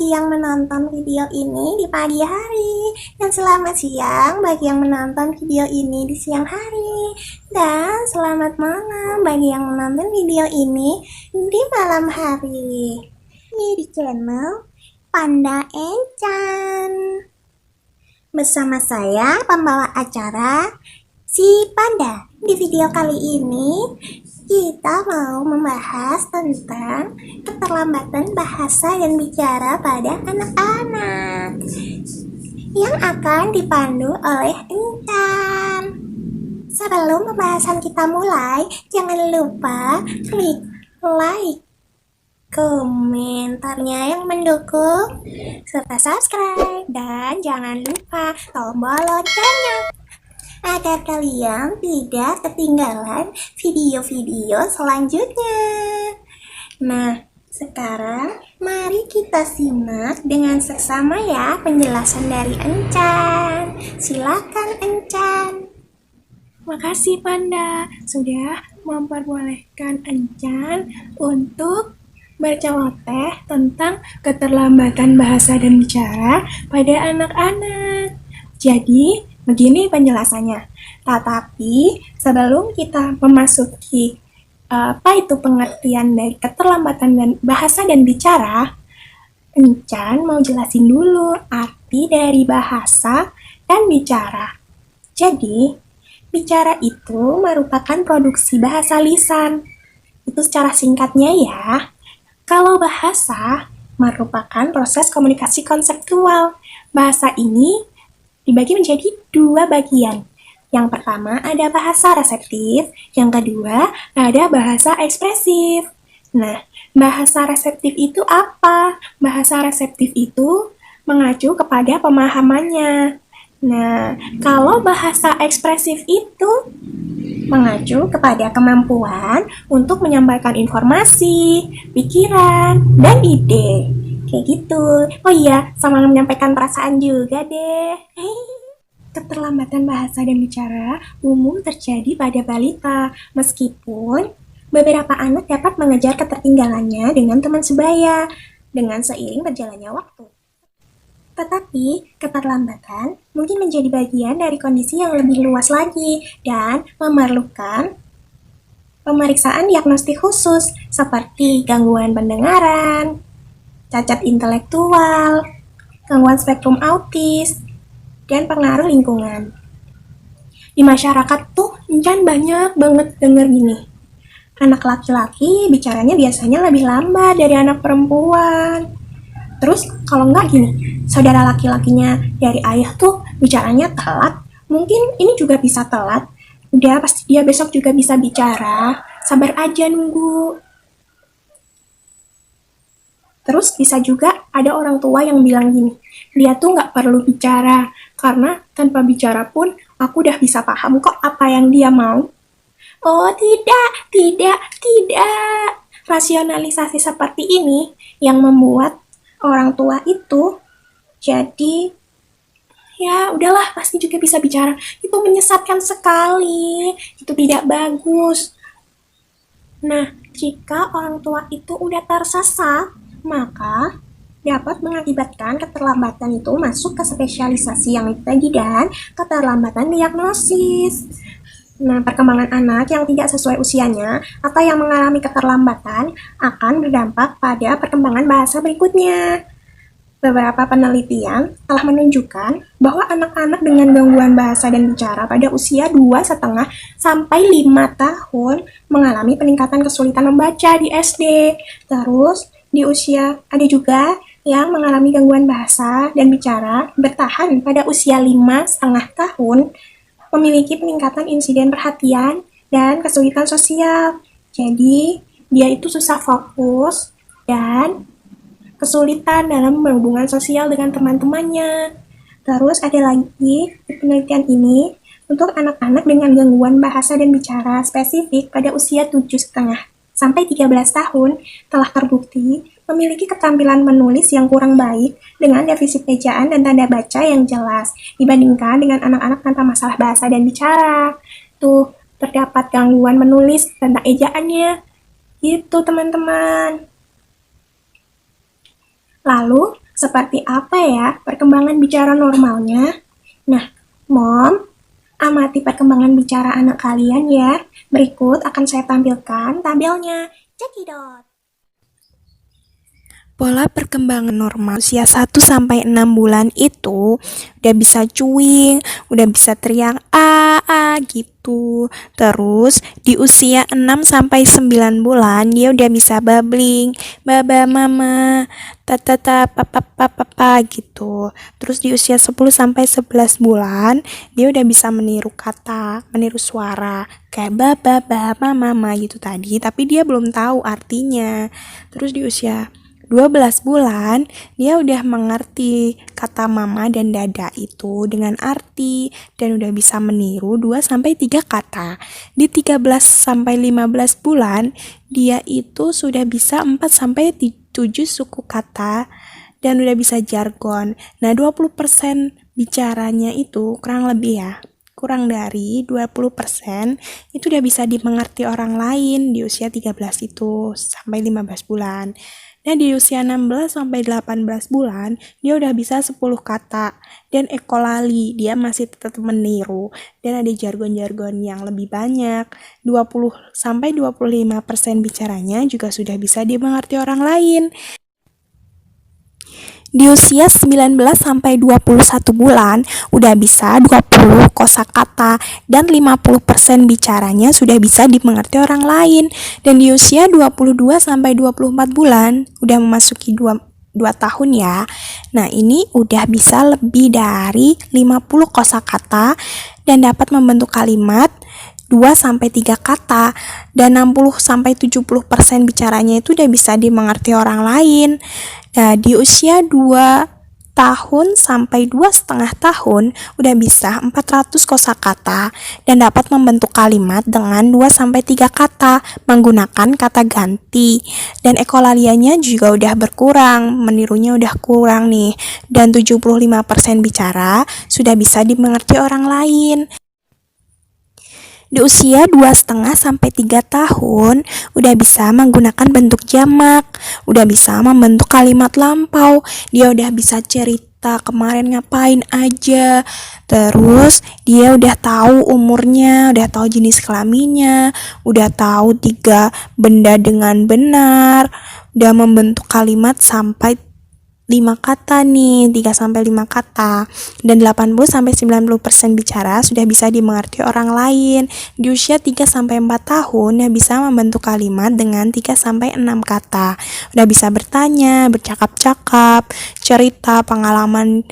bagi yang menonton video ini di pagi hari, dan selamat siang bagi yang menonton video ini di siang hari, dan selamat malam bagi yang menonton video ini di malam hari. Ini di channel Panda Encan. Bersama saya, pembawa acara, si Panda. Di video kali ini, kita mau membahas tentang keterlambatan bahasa dan bicara pada anak-anak yang akan dipandu oleh Encan. Sebelum pembahasan kita mulai, jangan lupa klik like, komentarnya yang mendukung, serta subscribe, dan jangan lupa tombol loncengnya agar kalian tidak ketinggalan video-video selanjutnya. Nah, sekarang mari kita simak dengan seksama ya penjelasan dari Encan. Silakan Encan. Makasih Panda sudah memperbolehkan Encan untuk berceloteh tentang keterlambatan bahasa dan bicara pada anak-anak. Jadi, begini penjelasannya. Tetapi, sebelum kita memasuki apa itu pengertian dari keterlambatan dan bahasa dan bicara, Encan mau jelasin dulu arti dari bahasa dan bicara. Jadi, bicara itu merupakan produksi bahasa lisan. Itu secara singkatnya ya. Kalau bahasa merupakan proses komunikasi konseptual. Bahasa ini dibagi menjadi dua bagian. Yang pertama ada bahasa reseptif, yang kedua ada bahasa ekspresif. Nah, bahasa reseptif itu apa? Bahasa reseptif itu mengacu kepada pemahamannya. Nah, kalau bahasa ekspresif itu mengacu kepada kemampuan untuk menyampaikan informasi, pikiran, dan ide. Kayak gitu. Oh iya, sama menyampaikan perasaan juga deh. Keterlambatan bahasa dan bicara umum terjadi pada balita, meskipun beberapa anak dapat mengejar ketertinggalannya dengan teman sebaya dengan seiring berjalannya waktu. Tetapi, keterlambatan mungkin menjadi bagian dari kondisi yang lebih luas lagi dan memerlukan pemeriksaan diagnostik khusus seperti gangguan pendengaran, cacat intelektual, gangguan spektrum autis, dan pengaruh lingkungan. Di masyarakat tuh Encan banyak banget denger gini. Anak laki-laki bicaranya biasanya lebih lambat dari anak perempuan. Terus kalau enggak gini, saudara laki-lakinya dari ayah tuh bicaranya telat. Mungkin ini juga bisa telat. Udah pasti dia besok juga bisa bicara. Sabar aja nunggu. Terus bisa juga ada orang tua yang bilang gini, dia tuh nggak perlu bicara, karena tanpa bicara pun aku udah bisa paham kok apa yang dia mau. Oh tidak. Rasionalisasi seperti ini yang membuat orang tua itu jadi, ya udahlah pasti juga bisa bicara. Itu menyesatkan sekali, itu tidak bagus. Nah, jika orang tua itu udah tersesat, maka dapat mengakibatkan keterlambatan itu masuk ke spesialisasi yang tadi dan keterlambatan diagnosis. Nah, perkembangan anak yang tidak sesuai usianya atau yang mengalami keterlambatan akan berdampak pada perkembangan bahasa berikutnya. Beberapa penelitian telah menunjukkan bahwa anak-anak dengan gangguan bahasa dan bicara pada usia 2,5 sampai 5 tahun mengalami peningkatan kesulitan membaca di SD. Terus, di usia ada juga yang mengalami gangguan bahasa dan bicara bertahan pada usia 5,5 tahun memiliki peningkatan insiden perhatian dan kesulitan sosial. Jadi, dia itu susah fokus dan kesulitan dalam berhubungan sosial dengan teman-temannya. Terus ada lagi di penelitian ini untuk anak-anak dengan gangguan bahasa dan bicara spesifik pada usia 7,5 sampai 13 tahun telah terbukti memiliki keterampilan menulis yang kurang baik dengan defisit ejaan dan tanda baca yang jelas dibandingkan dengan anak-anak tanpa masalah bahasa dan bicara. Tuh, terdapat gangguan menulis tentang ejaannya. Gitu teman-teman. Lalu, Seperti apa ya perkembangan bicara normalnya? Nah, Mom, amati perkembangan bicara anak kalian ya. Berikut akan saya tampilkan tabelnya. Cekidot. Pola perkembangan normal usia 1 sampai 6 bulan itu udah bisa cuing, udah bisa teriak a gitu. Terus di usia 6 sampai 9 bulan dia udah bisa babbling, baba mama, tata papa gitu. Terus di usia 10 sampai 11 bulan dia udah bisa meniru kata, meniru suara kayak baba mama gitu tadi, tapi dia belum tahu artinya. Terus di usia 12 bulan, dia udah mengerti kata mama dan dada itu dengan arti dan udah bisa meniru 2 sampai 3 kata. Di 13 sampai 15 bulan, dia itu sudah bisa 4 sampai 7 suku kata dan udah bisa jargon. Nah, 20% bicaranya itu kurang lebih ya. Kurang dari 20% itu udah bisa dimengerti orang lain di usia 13 itu sampai 15 bulan. Nah, di usia 16 sampai 18 bulan, dia udah bisa 10 kata. Dan ekolali, dia masih tetap meniru. Dan ada jargon-jargon yang lebih banyak. 20 sampai 25% bicaranya juga sudah bisa dimengerti orang lain. Di usia 19 sampai 21 bulan, udah bisa 20 kosakata dan 50% bicaranya sudah bisa dimengerti orang lain. Dan di usia 22 sampai 24 bulan, udah memasuki 2 tahun ya. Nah, ini udah bisa lebih dari 50 kosakata dan dapat membentuk kalimat 2 sampai 3 kata dan 60 sampai 70% bicaranya itu udah bisa dimengerti orang lain. Nah, di usia 2 tahun sampai 2,5 tahun udah bisa 400 kosakata dan dapat membentuk kalimat dengan 2 sampai 3 kata menggunakan kata ganti. Dan ekolalianya juga udah berkurang, menirunya udah kurang nih. Dan 75% bicara sudah bisa dimengerti orang lain. Di usia 2,5 sampai 3 tahun udah bisa menggunakan bentuk jamak, udah bisa membentuk kalimat lampau, dia udah bisa cerita kemarin ngapain aja, terus dia udah tahu umurnya, udah tahu jenis kelaminnya, udah tahu 3 benda dengan benar, udah membentuk kalimat sampai 5 kata nih, 3 sampai 5 kata. Dan 80 sampai 90% bicara sudah bisa dimengerti orang lain. Di usia 3 sampai 4 tahun dia bisa membentuk kalimat dengan 3 sampai 6 kata. Udah bisa bertanya, bercakap-cakap, cerita pengalaman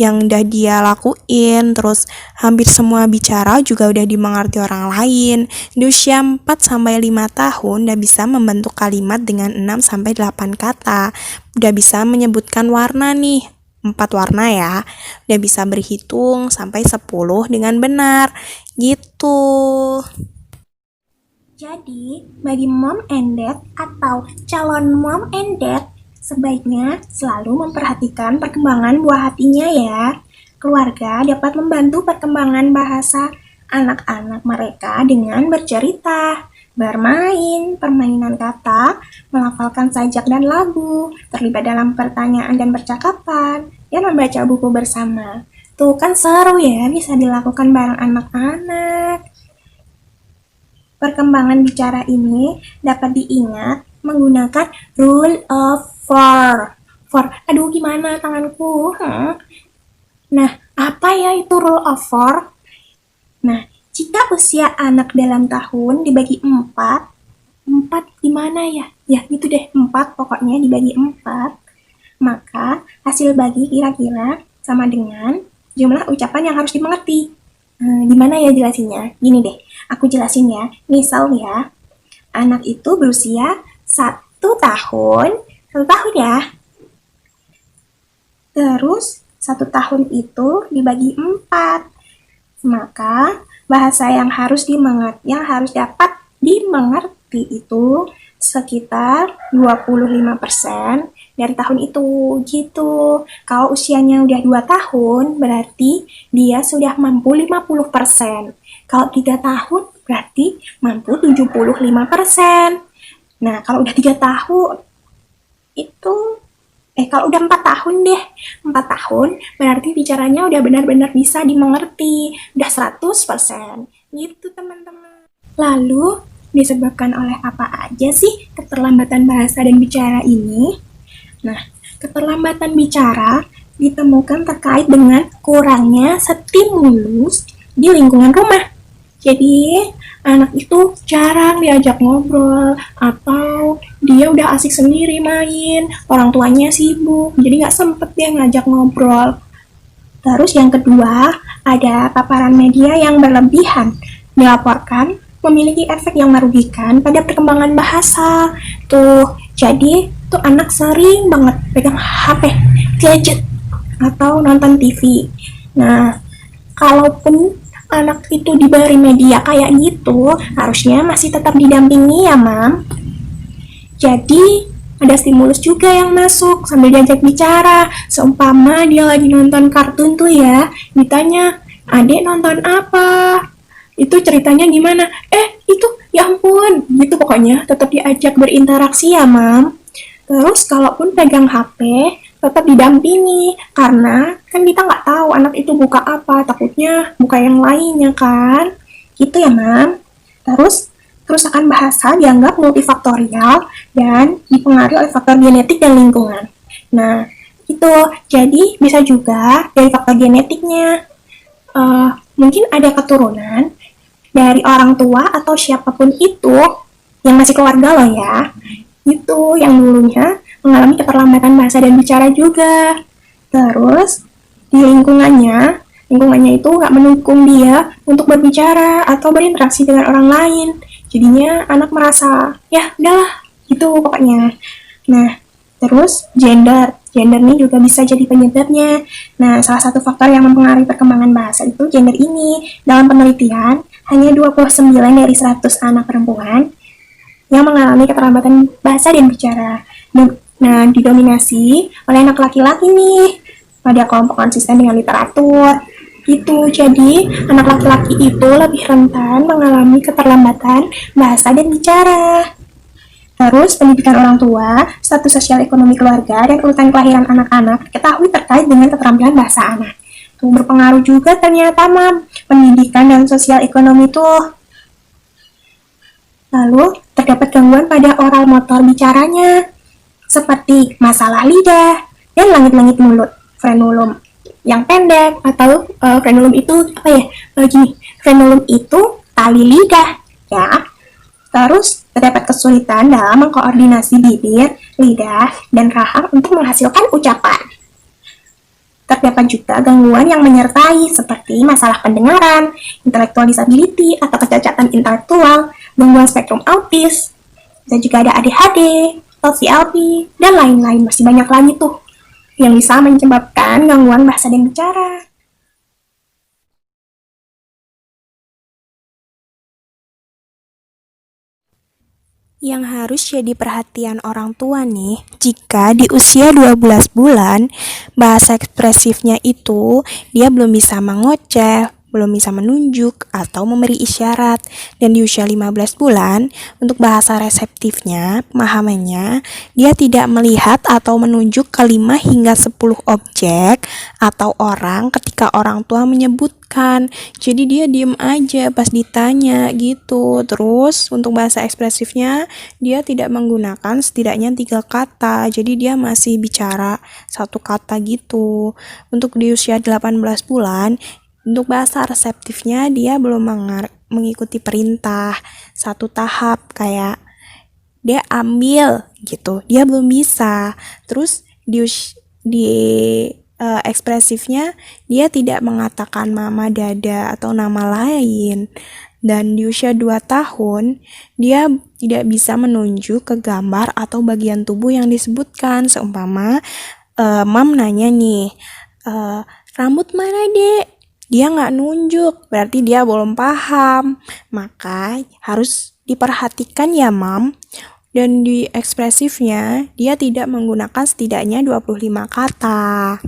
yang udah dia lakuin, terus hampir semua bicara juga udah dimengerti orang lain. Di usia 4 sampai 5 tahun udah bisa membentuk kalimat dengan 6 sampai 8 kata. Udah bisa menyebutkan warna nih, 4 warna ya. Udah bisa berhitung sampai 10 dengan benar. Gitu. Jadi, bagi mom and dad atau calon mom and dad, sebaiknya selalu memperhatikan perkembangan buah hatinya ya. Keluarga dapat membantu perkembangan bahasa anak-anak mereka dengan bercerita, bermain, permainan kata, melafalkan sajak dan lagu, terlibat dalam pertanyaan dan percakapan, dan membaca buku bersama. Tuh kan seru ya, bisa dilakukan bareng anak-anak. Perkembangan bicara ini dapat diingat menggunakan rule of four. Aduh gimana tanganku? Nah, apa ya itu rule of four? Nah, jika usia anak dalam tahun dibagi 4 gimana ya? Ya itu deh, 4 pokoknya dibagi 4, maka hasil bagi kira-kira sama dengan jumlah ucapan yang harus dimengerti. Gimana ya jelasinnya? Gini deh, aku jelasin ya. Misal ya, anak itu berusia 1 tahun, 1 tahun ya. Terus 1 tahun itu dibagi 4. Maka bahasa yang harus dapat dimengerti itu sekitar 25% dari tahun itu gitu. Kalau usianya udah 2 tahun berarti dia sudah mampu 50%. Kalau 3 tahun berarti mampu 75%. Nah, kalau udah 3 tahun itu Kalau udah 4 tahun deh. 4 tahun berarti bicaranya udah benar-benar bisa dimengerti. Udah 100%. Gitu teman-teman. Lalu, disebabkan oleh apa aja sih keterlambatan bahasa dan bicara ini? Nah, keterlambatan bicara ditemukan terkait dengan kurangnya stimulus di lingkungan rumah. Jadi, anak itu jarang diajak ngobrol atau dia udah asik sendiri main, orang tuanya sibuk, jadi nggak sempet dia ngajak ngobrol. Terus yang kedua, ada paparan media yang berlebihan. Dilaporkan memiliki efek yang merugikan pada perkembangan bahasa. Jadi tuh anak sering banget pegang HP, gadget, atau nonton TV. Nah, kalaupun anak itu diberi media kayak gitu, harusnya masih tetap didampingi ya, Mam. Jadi, ada stimulus juga yang masuk sambil diajak bicara. Seumpama dia lagi nonton kartun tuh ya, ditanya, "Adek nonton apa? Itu ceritanya gimana?" Itu ya ampun, gitu pokoknya tetap diajak berinteraksi ya, Mam. Terus kalaupun pegang HP, tetap didampingi karena kan kita nggak tahu anak itu buka apa, takutnya buka yang lainnya kan. Gitu ya, Mam. Terus kerusakan bahasa dianggap multifaktorial dan dipengaruhi oleh faktor genetik dan lingkungan. Nah, itu jadi bisa juga dari faktor genetiknya. Mungkin ada keturunan dari orang tua atau siapapun itu yang masih keluarga loh ya, itu yang dulunya mengalami keterlambatan bahasa dan bicara juga. Terus di lingkungannya itu nggak mendukung dia untuk berbicara atau berinteraksi dengan orang lain. Jadinya anak merasa, ya udahlah, gitu pokoknya. Nah, terus gender ini juga bisa jadi penyebabnya. Nah, salah satu faktor yang mempengaruhi perkembangan bahasa itu gender ini. Dalam penelitian, hanya 29 dari 100 anak perempuan yang mengalami keterlambatan bahasa dan bicara. Nah, didominasi oleh anak laki-laki nih pada kelompok konsisten dengan literatur. Gitu, jadi anak laki-laki itu lebih rentan mengalami keterlambatan bahasa dan bicara. Terus, pendidikan orang tua, status sosial ekonomi keluarga, dan urutan kelahiran anak-anak diketahui terkait dengan keterampilan bahasa anak. Tuh, berpengaruh juga ternyata, Mam, pendidikan dan sosial ekonomi tuh. Lalu, terdapat gangguan pada oral motor bicaranya, seperti masalah lidah dan langit-langit mulut, frenulum yang pendek, atau frenulum itu apa ya? Frenulum itu tali lidah, ya. Terus, terdapat kesulitan dalam mengkoordinasi bibir, lidah, dan rahang untuk menghasilkan ucapan. Terdapat juga gangguan yang menyertai seperti masalah pendengaran, intellectual disability atau kecacatan intelektual, gangguan spektrum autis, dan juga ada ADHD, LCLP, dan lain-lain. Masih banyak lagi tuh yang bisa menyebabkan gangguan bahasa dan bicara. Yang harus jadi perhatian orang tua nih, jika di usia 12 bulan, bahasa ekspresifnya itu dia belum bisa mengoceh, belum bisa menunjuk atau memberi isyarat. Dan di usia 15 bulan, untuk bahasa reseptifnya, pemahamannya, dia tidak melihat atau menunjuk ke 5 hingga 10 objek atau orang ketika orang tua menyebutkan. Jadi dia diem aja pas ditanya gitu. Terus untuk bahasa ekspresifnya, dia tidak menggunakan setidaknya 3 kata. Jadi dia masih bicara 1 kata gitu. Untuk di usia 18 bulan, untuk bahasa reseptifnya dia belum mengikuti perintah 1 tahap kayak dia ambil gitu, dia belum bisa. Terus di ekspresifnya dia tidak mengatakan mama, dada, atau nama lain. Dan di usia 2 tahun dia tidak bisa menunjuk ke gambar atau bagian tubuh yang disebutkan. Seumpama mam nanya nih, rambut mana dek? Dia nggak nunjuk, berarti dia belum paham. Maka harus diperhatikan ya, Mam. Dan di ekspresifnya, dia tidak menggunakan setidaknya 25 kata.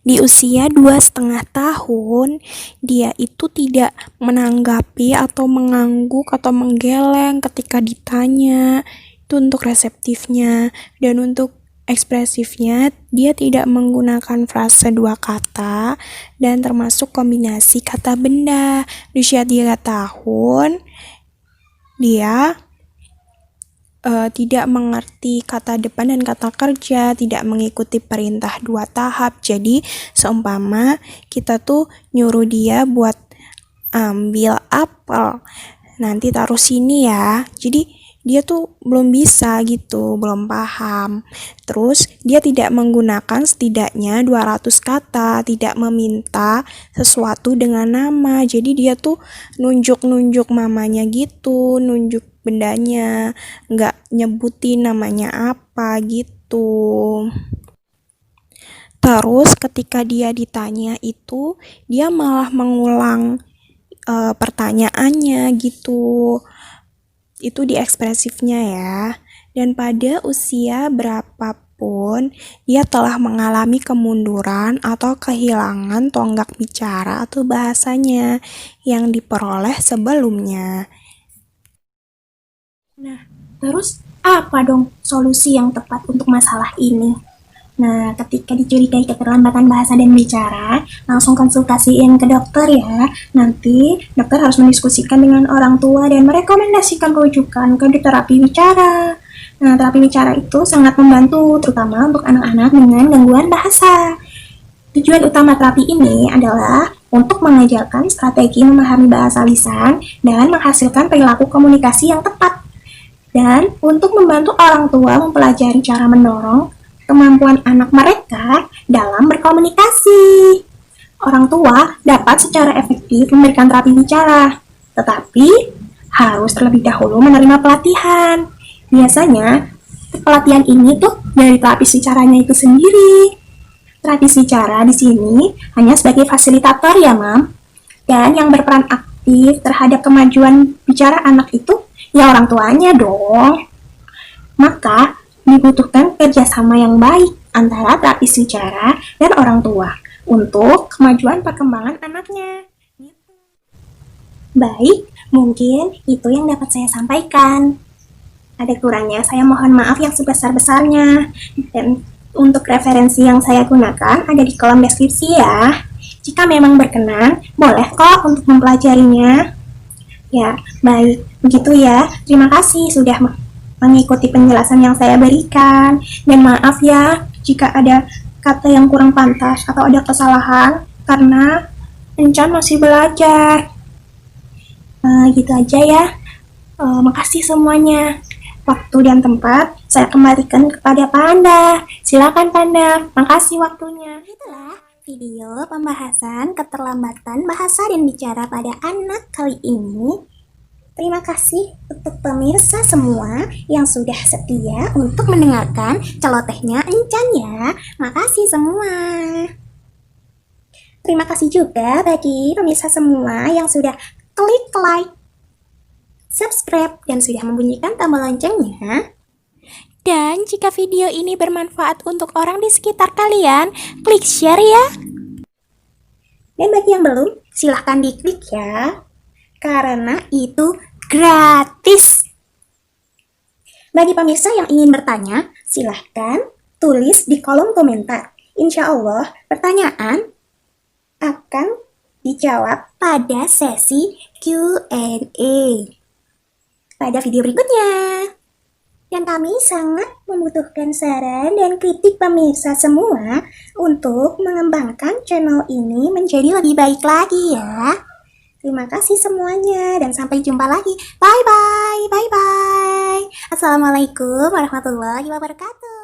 Di usia 2,5 tahun, dia itu tidak menanggapi atau mengangguk atau menggeleng ketika ditanya. Itu untuk reseptifnya. Dan untuk ekspresifnya dia tidak menggunakan frase dua kata dan termasuk kombinasi kata benda. Di usia 3 tahun, dia tidak mengerti kata depan dan kata kerja, tidak mengikuti perintah 2 tahap. Jadi seumpama kita tuh nyuruh dia buat ambil apel, nanti taruh sini ya. Jadi dia tuh belum bisa gitu, belum paham. Terus dia tidak menggunakan setidaknya 200 kata, tidak meminta sesuatu dengan nama. Jadi dia tuh nunjuk-nunjuk mamanya gitu, nunjuk bendanya, nggak nyebutin namanya apa gitu. Terus ketika dia ditanya itu, dia malah mengulang pertanyaannya gitu. Itu di ekspresifnya ya. Dan pada usia berapapun, dia telah mengalami kemunduran atau kehilangan tonggak bicara atau bahasanya yang diperoleh sebelumnya. Nah, terus apa dong solusi yang tepat untuk masalah ini? Nah, ketika dicurigai keterlambatan bahasa dan bicara, langsung konsultasiin ke dokter ya. Nanti dokter harus mendiskusikan dengan orang tua dan merekomendasikan rujukan ke terapi bicara. Nah, terapi bicara itu sangat membantu, terutama untuk anak-anak dengan gangguan bahasa. Tujuan utama terapi ini adalah untuk mengajarkan strategi memahami bahasa lisan dan menghasilkan perilaku komunikasi yang tepat. Dan untuk membantu orang tua mempelajari cara mendorong kemampuan anak mereka dalam berkomunikasi. Orang tua dapat secara efektif memberikan terapi bicara, tetapi harus terlebih dahulu menerima pelatihan. Biasanya, pelatihan ini tuh dari terapis bicaranya itu sendiri. Terapis bicara di sini hanya sebagai fasilitator ya, Mam. Dan yang berperan aktif terhadap kemajuan bicara anak itu ya orang tuanya dong. Maka dibutuhkan kerjasama yang baik antara terapis bicara dan orang tua untuk kemajuan perkembangan anaknya. Baik, mungkin itu yang dapat saya sampaikan. Ada kurangnya saya mohon maaf yang sebesar-besarnya. Dan untuk referensi yang saya gunakan ada di kolom deskripsi ya. Jika memang berkenan, boleh kok untuk mempelajarinya. Ya, baik. Begitu ya. Terima kasih sudah mengikuti penjelasan yang saya berikan. Dan maaf ya jika ada kata yang kurang pantas atau ada kesalahan karena Encan masih belajar. Gitu aja ya. Makasih semuanya. Waktu dan tempat saya kembalikan kepada Panda. Silakan Panda. Makasih waktunya. Itulah video pembahasan keterlambatan bahasa dan bicara pada anak kali ini. Terima kasih untuk pemirsa semua yang sudah setia untuk mendengarkan celotehnya Encan ya. Makasih semua. Terima kasih juga bagi pemirsa semua yang sudah klik like, subscribe, dan sudah membunyikan tombol loncengnya. Dan jika video ini bermanfaat untuk orang di sekitar kalian, klik share ya. Dan bagi yang belum, silahkan diklik ya. Karena itu gratis. Bagi pemirsa yang ingin bertanya, silahkan tulis di kolom komentar. Insya Allah, pertanyaan akan dijawab pada sesi Q&A pada video berikutnya. Dan kami sangat membutuhkan saran dan kritik pemirsa semua untuk mengembangkan channel ini menjadi lebih baik lagi ya. Terima kasih semuanya dan sampai jumpa lagi. Bye bye. Assalamualaikum warahmatullahi wabarakatuh.